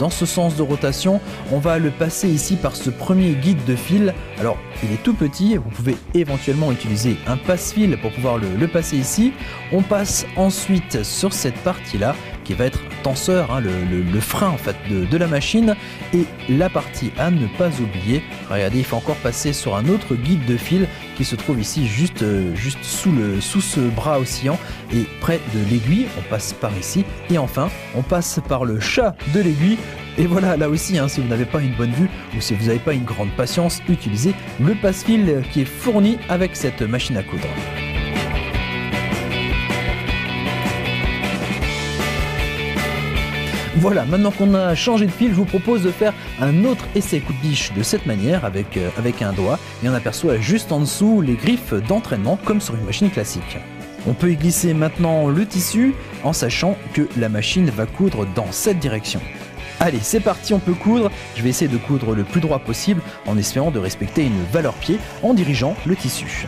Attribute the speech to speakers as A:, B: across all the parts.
A: Dans ce sens de rotation, on va le passer ici par ce premier guide de fil. Alors, il est tout petit, vous pouvez éventuellement utiliser un passe-fil pour pouvoir le passer ici. On passe ensuite sur cette partie-là, qui va être un tenseur, le frein en fait de la machine. Et la partie à ne pas oublier, regardez, il faut encore passer sur un autre guide de fil qui se trouve ici juste sous ce bras oscillant et près de l'aiguille. On passe par ici et enfin on passe par le chat de l'aiguille. Et voilà, là aussi, si vous n'avez pas une bonne vue ou si vous n'avez pas une grande patience, utilisez le passe-fil qui est fourni avec cette machine à coudre. Voilà, maintenant qu'on a changé de fil, je vous propose de faire un autre essai coup de biche de cette manière avec un doigt. Et on aperçoit juste en dessous les griffes d'entraînement comme sur une machine classique. On peut y glisser maintenant le tissu en sachant que la machine va coudre dans cette direction. Allez, c'est parti, on peut coudre. Je vais essayer de coudre le plus droit possible en espérant de respecter une valeur pied en dirigeant le tissu.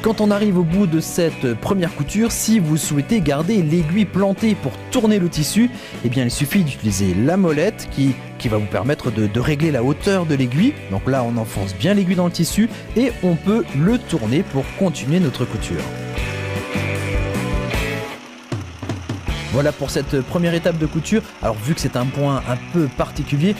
A: Quand on arrive au bout de cette première couture, si vous souhaitez garder l'aiguille plantée pour tourner le tissu, eh bien il suffit d'utiliser la molette qui va vous permettre de régler la hauteur de l'aiguille. Donc là, on enfonce bien l'aiguille dans le tissu et on peut le tourner pour continuer notre couture. Voilà pour cette première étape de couture. Alors vu que c'est un point un peu particulier,